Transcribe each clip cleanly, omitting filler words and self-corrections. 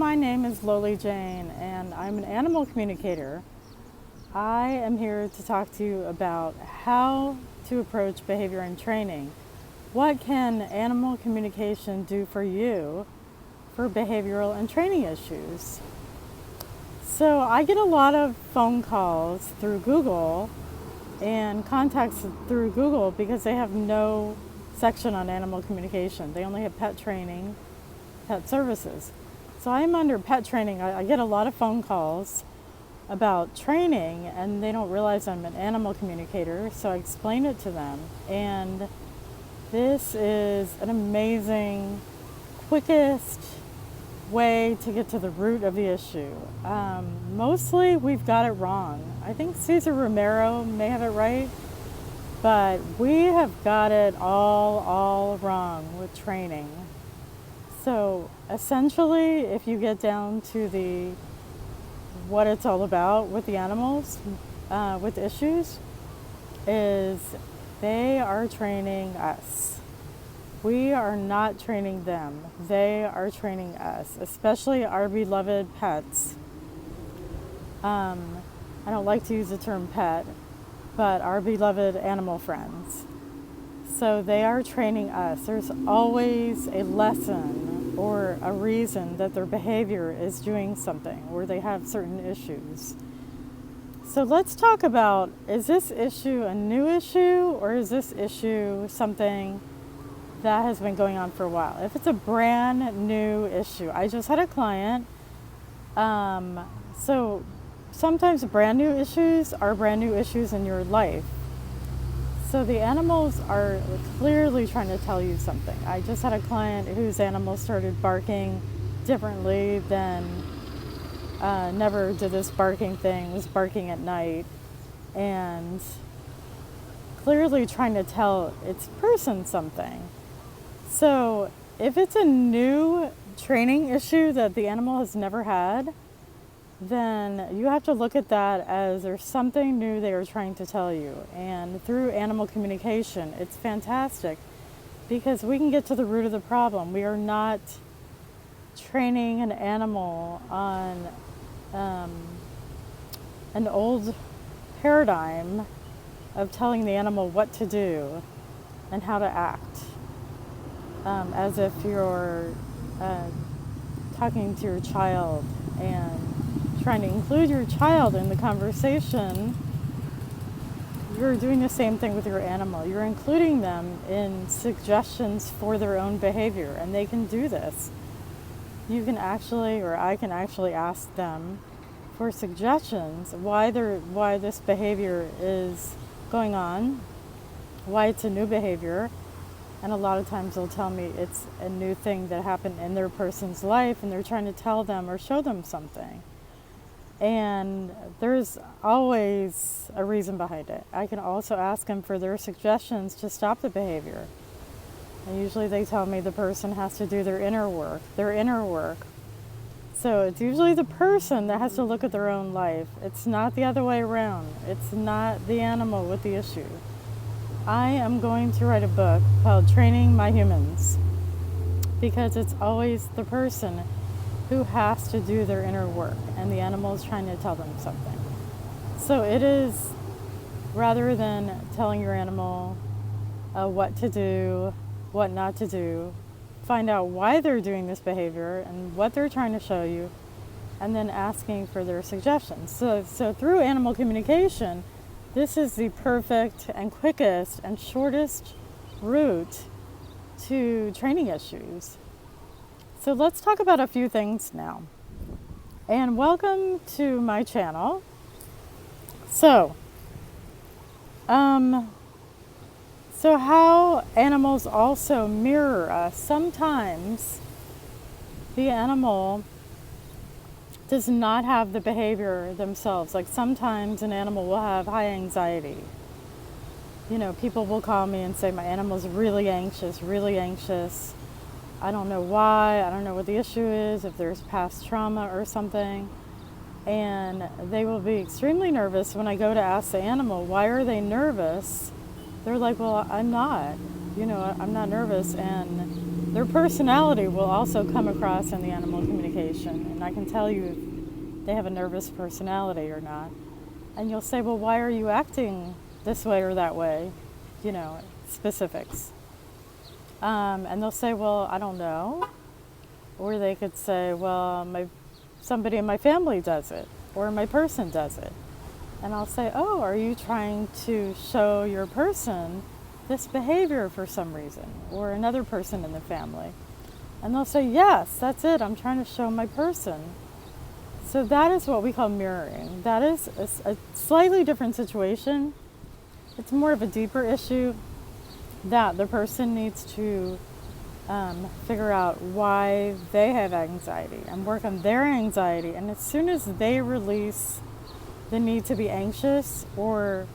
my name is Loli Jane, and I'm an animal communicator. I am here to talk to you about how to approach behavior and training. What can animal communication do for you for behavioral and training issues? So, I get a lot of phone calls through Google and contacts through Google because they have no section on animal communication. They only have pet training, pet services. So I'm under pet training. I get a lot of phone calls about training, and they don't realize I'm an animal communicator, so I explain it to them. And this is an amazing, quickest way to get to the root of the issue. Mostly we've got it wrong. I think Cesar Romero may have it right, but we have got it all wrong with training. So essentially, if you get down to what it's all about with the animals, with issues, is they are training us. We are not training them. They are training us, especially our beloved pets. I don't like to use the term pet, but our beloved animal friends. So they are training us. There's always a lesson or a reason that their behavior is doing something, or they have certain issues. So let's talk about, is this issue a new issue, or is this issue something that has been going on for a while? If it's a brand new issue, I just had a client. So sometimes brand new issues are brand new issues in your life. So the animals are clearly trying to tell you something. I just had a client whose animal started barking differently than never did this barking thing, was barking at night, and clearly trying to tell its person something. So if it's a new training issue that the animal has never had, then you have to look at that as there's something new they are trying to tell you. And through animal communication, it's fantastic because we can get to the root of the problem. We are not training an animal on an old paradigm of telling the animal what to do and how to act, as if you're talking to your child and trying to include your child in the conversation. You're doing the same thing with your animal. You're including them in suggestions for their own behavior, and they can do this. You can actually, or I can actually ask them for suggestions why this behavior is going on, why it's a new behavior, and a lot of times they'll tell me it's a new thing that happened in their person's life, and they're trying to tell them or show them something. And there's always a reason behind it. I can also ask them for their suggestions to stop the behavior. And usually they tell me the person has to do their inner work. So it's usually the person that has to look at their own life. It's not the other way around. It's not the animal with the issue. I am going to write a book called Training My Humans, because it's always the person who has to do their inner work, and the animal is trying to tell them something. So it is, rather than telling your animal what to do, what not to do, find out why they're doing this behavior and what they're trying to show you, and then asking for their suggestions. So through animal communication, this is the perfect and quickest and shortest route to training issues. So let's talk about a few things now. And welcome to my channel. So how animals also mirror us. Sometimes the animal does not have the behavior themselves. Like sometimes an animal will have high anxiety. You know, people will call me and say, my animal's really anxious. I don't know why, I don't know what the issue is, if there's past trauma or something. And they will be extremely nervous when I go to ask the animal, why are they nervous? They're like, well, I'm not nervous. And their personality will also come across in the animal communication. And I can tell you if they have a nervous personality or not. And you'll say, well, why are you acting this way or that way? You know, specifics. And they'll say, well, I don't know. Or they could say, well, somebody in my family does it, or my person does it. And I'll say, oh, are you trying to show your person this behavior for some reason, or another person in the family? And they'll say, yes, that's it, I'm trying to show my person. So that is what we call mirroring. That is a slightly different situation. It's more of a deeper issue that the person needs to figure out why they have anxiety and work on their anxiety. And as soon as they release the need to be anxious or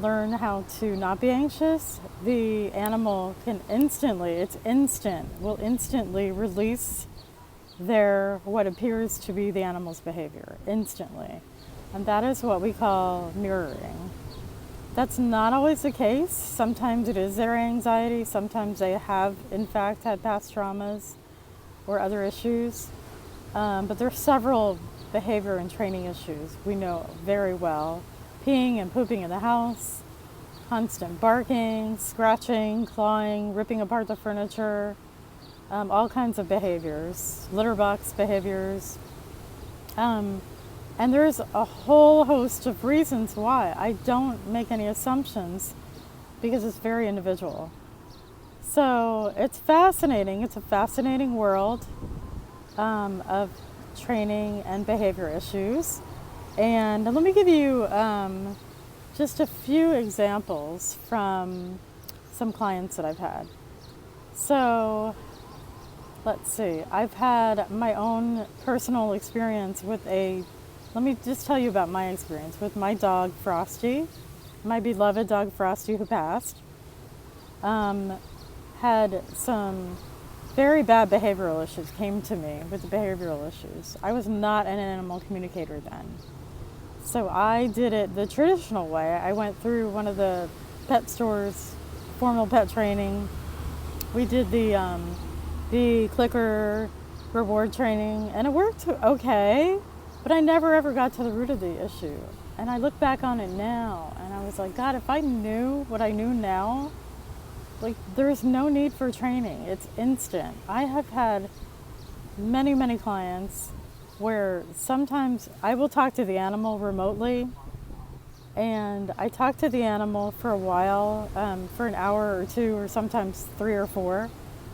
learn how to not be anxious, the animal can will instantly release what appears to be the animal's behavior, instantly. And that is what we call mirroring. That's not always the case. Sometimes it is their anxiety. Sometimes they have, in fact, had past traumas or other issues. But there are several behavior and training issues we know very well. Peeing and pooping in the house, constant barking, scratching, clawing, ripping apart the furniture, all kinds of behaviors, litter box behaviors. And there's a whole host of reasons why. I don't make any assumptions because it's very individual. So it's fascinating. It's a fascinating world of training and behavior issues. And let me give you just a few examples from some clients that I've had. So let's see. I've had my own personal experience with let me just tell you about my experience with my dog, Frosty, my beloved dog, Frosty, who passed. Had some very bad behavioral issues, came to me with the behavioral issues. I was not an animal communicator then. So I did it the traditional way. I went through one of the pet stores, formal pet training. We did the clicker reward training, and it worked okay. But I never ever got to the root of the issue. And I look back on it now and I was like, God, if I knew what I knew now, like there's no need for training. It's instant. I have had many, many clients where sometimes I will talk to the animal remotely, and I talk to the animal for a while, for an hour or two, or sometimes 3 or 4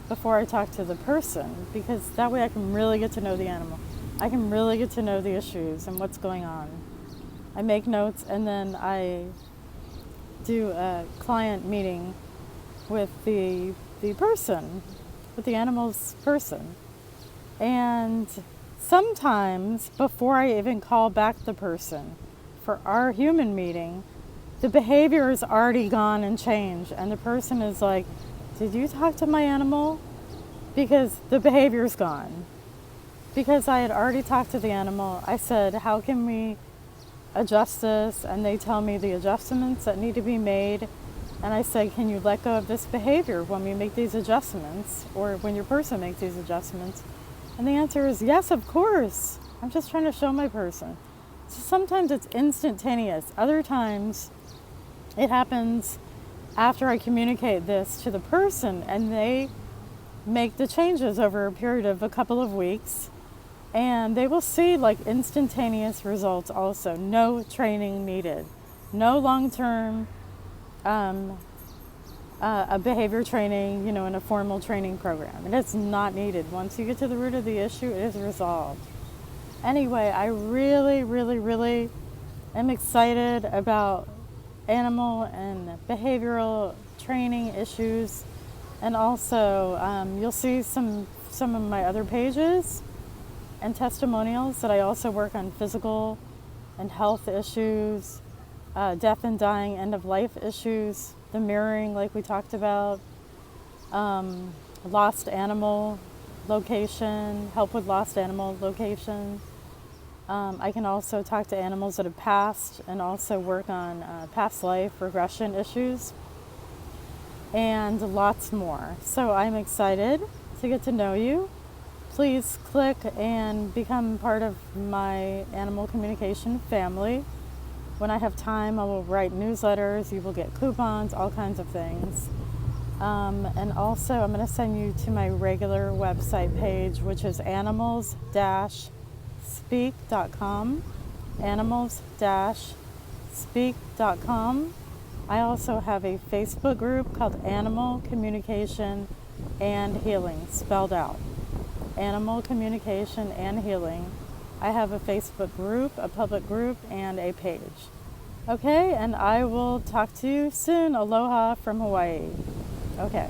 before I talk to the person, because that way I can really get to know the animal. I can really get to know the issues and what's going on. I make notes, and then I do a client meeting with the person, with the animal's person. And sometimes before I even call back the person for our human meeting, the behavior is already gone and changed, and the person is like, did you talk to my animal? Because the behavior's gone. Because I had already talked to the animal, I said, how can we adjust this? And they tell me the adjustments that need to be made. And I said, can you let go of this behavior when we make these adjustments, or when your person makes these adjustments? And the answer is yes, of course. I'm just trying to show my person. So sometimes it's instantaneous. Other times it happens after I communicate this to the person, and they make the changes over a period of a couple of weeks. And they will see like instantaneous results also. No training needed. No long-term a behavior training, in a formal training program. It is not needed. Once you get to the root of the issue, it is resolved. Anyway, I really, really, really am excited about animal and behavioral training issues. And also, you'll see some of my other pages and testimonials that I also work on physical and health issues, death and dying, end of life issues, the mirroring like we talked about, lost animal location, help with lost animal location. I can also talk to animals that have passed and also work on past life regression issues and lots more. So I'm excited to get to know you, please click and become part of my animal communication family. When I have time, I will write newsletters. You will get coupons, all kinds of things. And also, I'm going to send you to my regular website page, which is animals-speak.com. Animals-speak.com. I also have a Facebook group called Animal Communication and Healing, spelled out. Animal Communication and Healing. I have a Facebook group, a public group, and a page. Okay, and I will talk to you soon. Aloha from Hawaii. Okay.